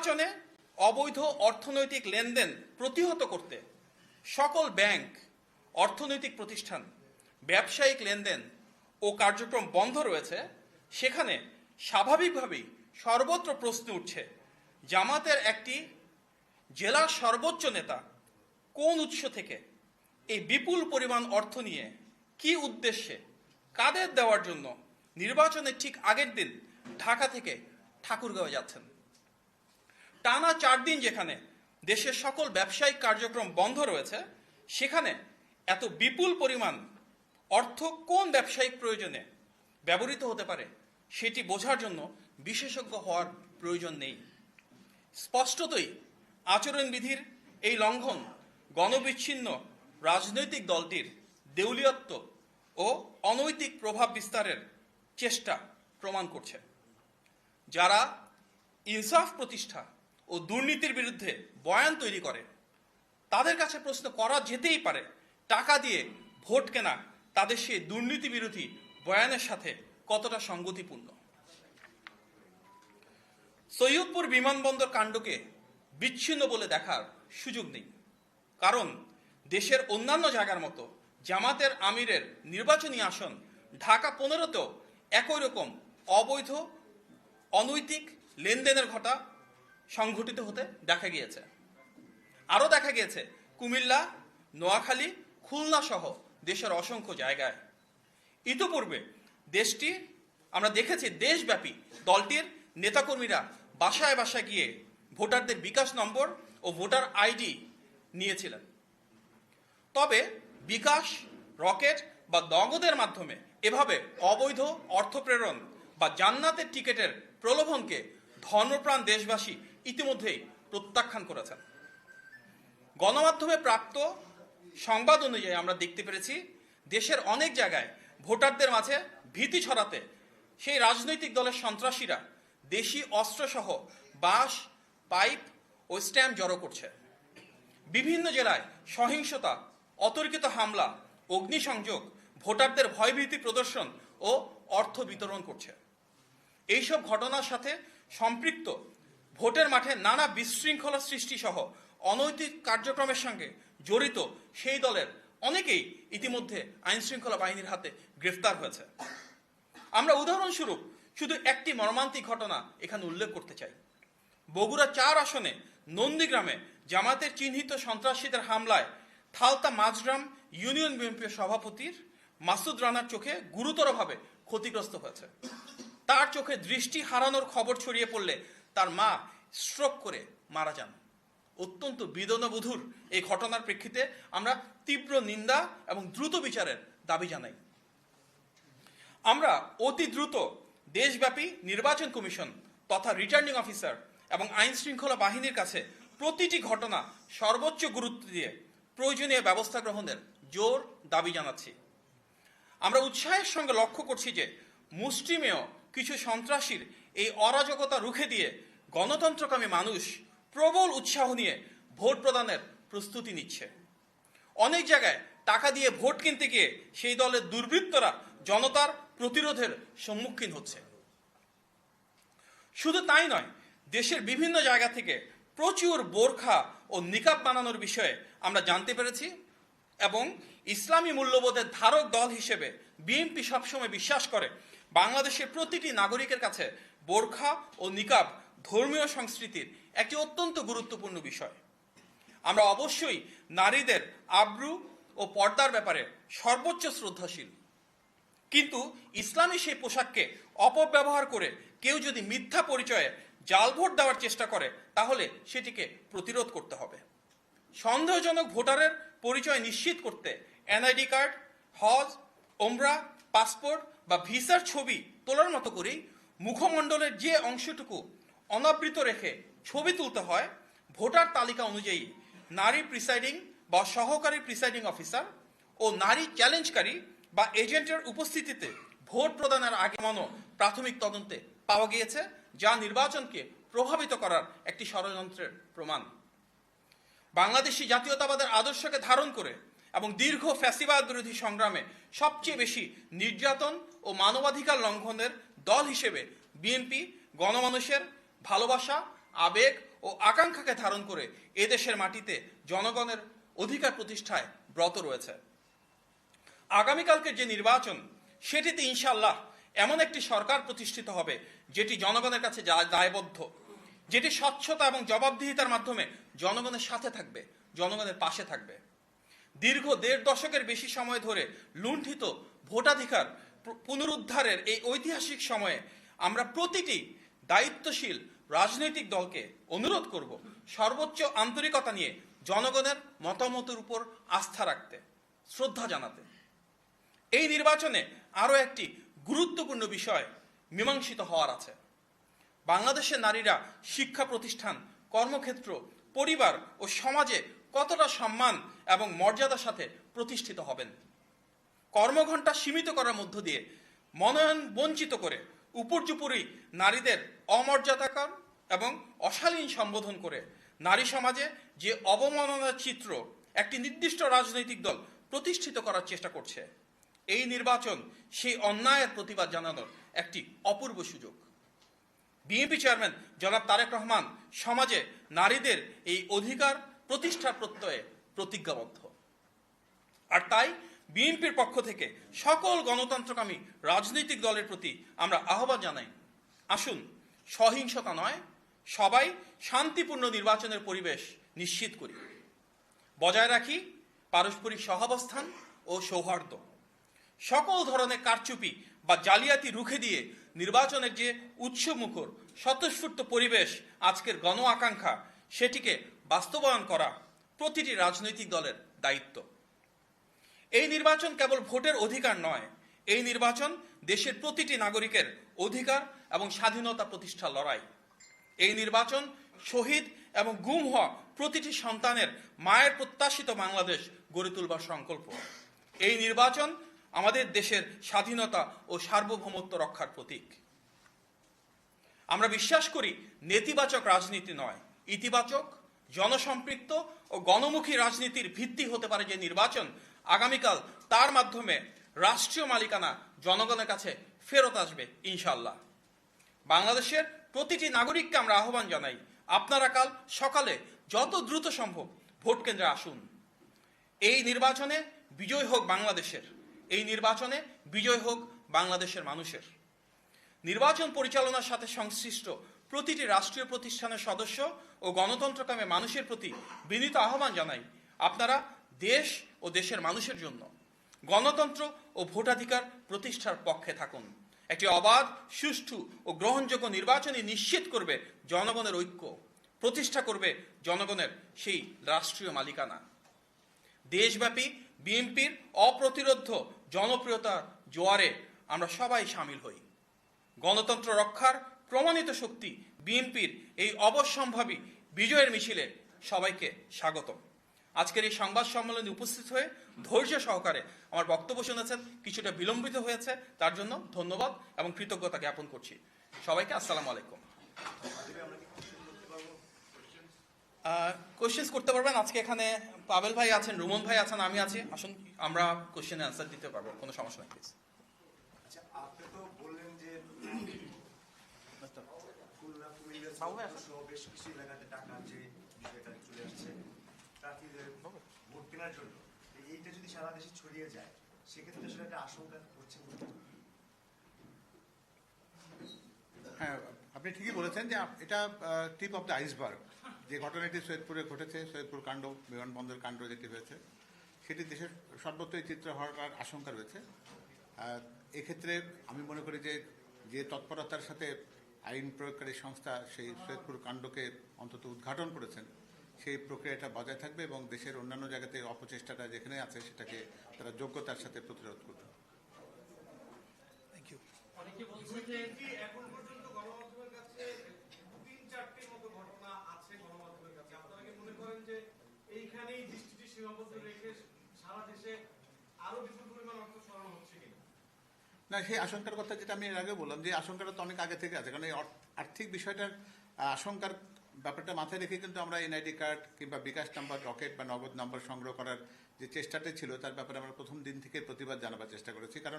নির্বাচনে অবৈধ অর্থনৈতিক লেনদেন প্রতিহত করতে সকল ব্যাংক, অর্থনৈতিক প্রতিষ্ঠান, ব্যবসায়িক লেনদেন ও কার্যক্রম বন্ধ রয়েছে, সেখানে স্বাভাবিকভাবেই সর্বত্র প্রশ্ন উঠছে জামাতের একটি জেলার সর্বোচ্চ নেতা কোন উৎস থেকে এই বিপুল পরিমাণ অর্থ নিয়ে কি উদ্দেশ্যে, কাদের দেওয়ার জন্য নির্বাচনের ঠিক আগের দিন ঢাকা থেকে ঠাকুরগাঁও যাচ্ছেন। টানা 4 দিন যেখানে দেশের সকল ব্যবসায়িক কার্যক্রম বন্ধ রয়েছে, সেখানে এত বিপুল পরিমাণ অর্থ কোন ব্যবসায়িক প্রয়োজনে ব্যবহৃত হতে পারে সেটি বোঝার জন্য বিশেষজ্ঞ হওয়ার প্রয়োজন নেই। স্পষ্টতই আচরণবিধির এই লঙ্ঘন গণবিচ্ছিন্ন রাজনৈতিক দলটির দেউলিয়ত্ব ও অনৈতিক প্রভাব বিস্তারের চেষ্টা প্রমাণ করছে। যারা ইনসাফ প্রতিষ্ঠা ও দুর্নীতির বিরুদ্ধে বয়ান তৈরি করে, তাদের কাছে প্রশ্ন করা যেতেই পারে টাকা দিয়ে ভোট কেনা তাদের সেই দুর্নীতি বিরোধী বয়ানের সাথে কতটা সঙ্গতিপূর্ণ। সৈয়দপুর বিমানবন্দর কাণ্ডকে বিচ্ছিন্ন বলে দেখার সুযোগ নেই, কারণ দেশের অন্যান্য জায়গার মতো জামাতের আমিরের নির্বাচনী আসন ঢাকা 15তেও একই রকম অবৈধ অনৈতিক লেনদেনের ঘটা সংঘটিত হতে দেখা গিয়েছে। আরও দেখা গিয়েছে কুমিল্লা, নোয়াখালী, খুলনা সহ দেশের অসংখ্য জায়গায়। ইতিপূর্বে দেশটি আমরা দেখেছি দেশব্যাপী দলটির নেতাকর্মীরা বাসায় বাসায় গিয়ে ভোটারদের বিকাশ নম্বর ও ভোটার আইডি নিয়েছিলেন। তবে বিকাশ, রকেট বা নগদের মাধ্যমে এভাবে অবৈধ অর্থ প্রেরণ বা জান্নাতের টিকিটের প্রলোভনকে ধর্মপ্রাণ দেশবাসী ইতিমধ্যেই প্রত্যাখ্যান করেছেন। গণমাধ্যমে প্রাপ্ত সংবাদ অনুযায়ী আমরা দেখতে পেরেছি দেশের অনেক জায়গায় ভোটারদের মাঝে ভীতি ছড়াতে সেই রাজনৈতিক দলের সন্ত্রাসীরা দেশি অস্ত্রসহ বাঁশ, পাইপ ও স্ট্যাম্প জড়ো করছে। বিভিন্ন জেলায় সহিংসতা, অতর্কিত হামলা, অগ্নিসংযোগ, ভোটারদের ভয়ভীতি প্রদর্শন ও অর্থ বিতরণ করছে। এইসব ঘটনার সাথে সম্পৃক্ত ভোটের মাঠে নানা বিশৃঙ্খলা সৃষ্টি সহ অনৈতিক কার্যক্রমের সঙ্গে জড়িত সেই দলের অনেকেই ইতিমধ্যে আইনশৃঙ্খলা বাহিনীর হাতে গ্রেফতার হয়েছে। আমরা উদাহরণস্বরূপ শুধু একটি মর্মান্তিক ঘটনা এখানে উল্লেখ করতে চাই। বগুড়া 4 আসনে নন্দীগ্রামে জামাতের চিহ্নিত সন্ত্রাসীদের হামলায় থালতা মাঝগ্রাম ইউনিয়ন বিএনপির সভাপতির মাসুদ রানার চোখে গুরুতরভাবে ক্ষতিগ্রস্ত হয়েছে। তার চোখে দৃষ্টি হারানোর খবর ছড়িয়ে পড়লে তার মা স্ট্রোক করে মারা যান। অত্যন্ত বেদনাবহুল এই ঘটনার প্রেক্ষিতে আমরা তীব্র নিন্দা এবং দ্রুত বিচারের দাবি জানাই। আমরা অতি দ্রুত দেশব্যাপী নির্বাচন কমিশন তথা রিটার্নিং অফিসার এবং আইন শৃঙ্খলা বাহিনীর কাছে প্রতিটি ঘটনা সর্বোচ্চ গুরুত্ব দিয়ে প্রয়োজনীয় ব্যবস্থা গ্রহণের জোর দাবি জানাচ্ছি। আমরা উৎসাহের সঙ্গে লক্ষ্য করছি যে মুষ্টিমেয় কিছু সন্ত্রাসীর এই অরাজকতা রুখে দিয়ে গণতন্ত্রকামী মানুষ প্রবল উৎসাহ নিয়ে ভোট প্রদানের প্রস্তুতি নিচ্ছে। অনেক জায়গায় টাকা দিয়ে ভোট কিনতে গিয়ে সেই দলের দুর্বৃত্তরা জনতার প্রতিরোধের সম্মুখীন হচ্ছে। শুধু তাই নয়, দেশের বিভিন্ন জায়গা থেকে প্রচুর বোরখা ও নিকাব বানানোর বিষয়ে আমরা জানতে পেরেছি এবং ইসলামী মূল্যবোধের ধারক দল হিসেবে বিএনপি সবসময় বিশ্বাস করে বাংলাদেশের প্রতিটি নাগরিকের কাছে বোরখা ও নিকাব ধর্মীয় সংস্কৃতির একটি অত্যন্ত গুরুত্বপূর্ণ বিষয়। আমরা অবশ্যই নারীদের আব্রু ও পর্দার ব্যাপারে সর্বোচ্চ শ্রদ্ধাশীল, কিন্তু ইসলামী সেই পোশাককে অপব্যবহার করে কেউ যদি মিথ্যা পরিচয়ে জাল ভোট দেওয়ার চেষ্টা করে তাহলে সেটিকে প্রতিরোধ করতে হবে। সন্দেহজনক ভোটারের পরিচয় নিশ্চিত করতে এনআইডি কার্ড, হজ, ওমরা, পাসপোর্ট বা ভিসার ছবি তোলার মতো করেই মুখমণ্ডলের যে অংশটুকু অনাবৃত রেখে ছবি তুলতে হয়, ভোটার তালিকা অনুযায়ী নারী প্রিসাইডিং বা সহকারী প্রিসাইডিং অফিসার ও নারী চ্যালেঞ্জকারী বা এজেন্টের উপস্থিতিতে ভোট প্রদানের আগমনও প্রাথমিক তদন্তে পাওয়া গিয়েছে, যা নির্বাচনকে প্রভাবিত করার একটি ষড়যন্ত্রের প্রমাণ। বাংলাদেশি জাতীয়তাবাদের আদর্শকে ধারণ করে এবং দীর্ঘ ফ্যাসিবাদ বিরোধী সংগ্রামে সবচেয়ে বেশি নির্যাতন ও মানবাধিকার লঙ্ঘনের দল হিসেবে বিএনপি গণমানুষের ভালোবাসা, আবেগ ও আকাঙ্ক্ষাকে ধারণ করে এদেশের মাটিতে জনগণের অধিকার প্রতিষ্ঠায় ব্রত রয়েছে। আগামীকালকের যে নির্বাচন, সেটিতে ইনশাআল্লাহ এমন একটি সরকার প্রতিষ্ঠিত হবে যেটি জনগণের কাছে দায়বদ্ধ, যেটি স্বচ্ছতা এবং জবাবদিহিতার মাধ্যমে জনগণের সাথে থাকবে, জনগণের পাশে থাকবে। দীর্ঘ ১.৫ দশকের বেশি সময় ধরে লুণ্ঠিত ভোটাধিকার পুনরুদ্ধারের এই ঐতিহাসিক সময়ে আমরা প্রতিটি দায়িত্বশীল রাজনৈতিক দলকে অনুরোধ করব সর্বোচ্চ আন্তরিকতা নিয়ে জনগণের মতামতের উপর আস্থা রাখতে, শ্রদ্ধা জানাতে। এই নির্বাচনে আরও একটি গুরুত্বপূর্ণ বিষয় মীমাংসিত হওয়ার আছে। বাংলাদেশের নারীরা শিক্ষা প্রতিষ্ঠান, কর্মক্ষেত্র, পরিবার ও সমাজে কতটা সম্মান এবং মর্যাদার সাথে প্রতিষ্ঠিত হবেন। কর্মঘণ্টা সীমিত করার মধ্য দিয়ে মনোনয়ন বঞ্চিত করে উপর্যুপরি নারীদের অমর্যাদাকর এবং অশালীন সম্বোধন করে নারী সমাজে যে অবমাননার চিত্র একটি নির্দিষ্ট রাজনৈতিক দল প্রতিষ্ঠিত করার চেষ্টা করছে, এই নির্বাচন সেই অন্যায়ের প্রতিবাদ জানানোর একটি অপূর্ব সুযোগ। বিএনপি চেয়ারম্যান জনাব তারেক রহমান সমাজে নারীদের এই অধিকার প্রতিষ্ঠার প্রত্যয়ে প্রতিজ্ঞাবদ্ধ। আর তাই বিএনপির পক্ষ থেকে সকল গণতন্ত্রকামী রাজনৈতিক দলের প্রতি আমরা আহ্বান জানাই, আসুন সহিংসতা নয়, সবাই শান্তিপূর্ণ নির্বাচনের পরিবেশ নিশ্চিত করি, বজায় রাখি পারস্পরিক সহাবস্থান ও সৌহার্দ্য। সকল ধরনের কারচুপি বা জালিয়াতি রুখে দিয়ে নির্বাচনের যে উৎসমুখর স্বতঃস্ফূর্ত পরিবেশ আজকের গণ আকাঙ্ক্ষা, সেটিকে বাস্তবায়ন করা প্রতিটি রাজনৈতিক দলের দায়িত্ব। এই নির্বাচন কেবল ভোটের অধিকার নয়, এই নির্বাচন দেশের প্রতিটি নাগরিকের অধিকার এবং স্বাধীনতা প্রতিষ্ঠার লড়াই। এই নির্বাচন শহীদ এবং গুম হওয়া প্রতিটি সন্তানের মায়ের প্রত্যাশিত বাংলাদেশ গড়ে তুলবার সংকল্প। এই নির্বাচন আমাদের দেশের স্বাধীনতা ও সার্বভৌমত্ব রক্ষার প্রতীক। আমরা বিশ্বাস করি নেতিবাচক রাজনীতি নয়, ইতিবাচক, জনসম্পৃক্ত ও গণমুখী রাজনীতির ভিত্তি হতে পারে যে নির্বাচন, আগামীকাল তার মাধ্যমে রাষ্ট্রীয় মালিকানা জনগণের কাছে ফেরত আসবে ইনশাআল্লাহ। বাংলাদেশের প্রতিটি নাগরিককে আমরা আহ্বান জানাই, আপনারা কাল সকালে যত দ্রুত সম্ভব ভোট কেন্দ্রে আসুন। এই নির্বাচনে বিজয় হোক বাংলাদেশের, এই নির্বাচনে বিজয় হোক বাংলাদেশের মানুষের। নির্বাচন পরিচালনার সাথে সংশ্লিষ্ট প্রতিটি রাষ্ট্রীয় প্রতিষ্ঠানের সদস্য ও গণতন্ত্রকামী মানুষের প্রতি বিনীত আহ্বান জানাই, আপনারা দেশ ও দেশের মানুষের জন্য গণতন্ত্র ও ভোটাধিকার প্রতিষ্ঠার পক্ষে থাকুন। একটি অবাধ, সুষ্ঠু ও গ্রহণযোগ্য নির্বাচনই নিশ্চিত করবে জনগণের ঐক্য, প্রতিষ্ঠা করবে জনগণের সেই রাষ্ট্রীয় মালিকানা। দেশব্যাপী বিএনপির অপ্রতিরোধ্য জনপ্রিয়তার জোয়ারে আমরা সবাই সামিল হই। গণতন্ত্র রক্ষার প্রমাণিত শক্তি বিএনপির এই অবশ্যম্ভাবী বিজয়ের মিছিলে সবাইকে স্বাগতম। আজকের এই সংবাদ সম্মেলনে উপস্থিত হয়ে ধৈর্য সহকারে আমার বক্তব্য শুনেছেন, কিছুটা বিলম্বিত হয়েছে, তার জন্য ধন্যবাদ এবং কৃতজ্ঞতা জ্ঞাপন করছি। সবাইকে আসসালামু আলাইকুম। কোশ্চেন্স করতে পারবেন। আজকে এখানে পাবেল ভাই আছেন, রুমন ভাই আছেন, আমি আছি। আসুন আমরা কোশ্চেনে অ্যান্সার দিতে পারবো, কোনো সমস্যা নেই। আচ্ছা, আপনি তো বললেন যে বেশ কিছু এলাকাতে টাকা যে বিষয়টা চলে আসছে প্রার্থীদের ভোট কেনার জন্য, এইটা যদি সারা দেশে ছড়িয়ে যায় সেক্ষেত্রে আসলে একটা আশঙ্কা করছে। হ্যাঁ, আপনি ঠিকই বলেছেন যে এটা টিপ অফ দ্য আইসবার্গ। যে ঘটনাটি সৈয়দপুরে ঘটেছে, সৈয়দপুর কাণ্ড, বিমানবন্দর কাণ্ড যেটি হয়েছে, সেটি দেশের সর্বত্রই চিত্র হওয়ার আশঙ্কা রয়েছে। এক্ষেত্রে আমি মনে করি যে তৎপরতার সাথে আইন প্রয়োগকারী সংস্থা সেই সৈয়দপুর কাণ্ডকে অন্তত উদ্ঘাটন করেছেন, সেই প্রক্রিয়াটা বজায় থাকবে এবং দেশের অন্যান্য জায়গাতে অপচেষ্টাটা যেখানে আছে সেটাকে তারা যোগ্যতার সাথে প্রতিরোধ করবে। অনেকে বলছে যে এখন পর্যন্ত গণমাধ্যমের কাছে ৩-৪টির মতো ঘটনা আছে গণমাধ্যমের কাছে, আপনারা কি মনে করেন যে এইখানেই দৃষ্টিটি সীমাবদ্ধ রেখে সারা দেশে আরো বিপুল পরিমাণ অর্থ সরানো হচ্ছে কিনা? না, সেই আশঙ্কার কথা যেটা আমি এর আগে বললাম, যে আশঙ্কাটা তো অনেক আগে থেকে আছে, কারণ এই আর্থিক বিষয়টার আশঙ্কার ব্যাপারটা মাথায় রেখে কিন্তু আমরা এনআইডি কার্ড কিংবা বিকাশ নাম্বার, রকেট বা নগদ নাম্বার সংগ্রহ করার যে চেষ্টাটা ছিল তার ব্যাপারে আমরা প্রথম দিন থেকে প্রতিবাদ জানাবার চেষ্টা করেছি। কারণ